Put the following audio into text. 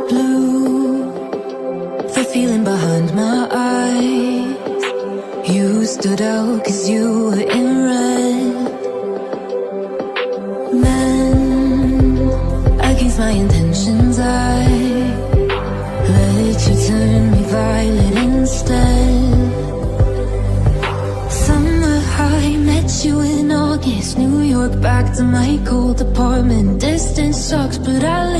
Blue, the feeling behind my eyes. You stood out 'cause you were in red. Man, against my intentions, I let you turn me violet instead. Summer high, met you in August. New York, back to my cold apartment. Distance sucks, but I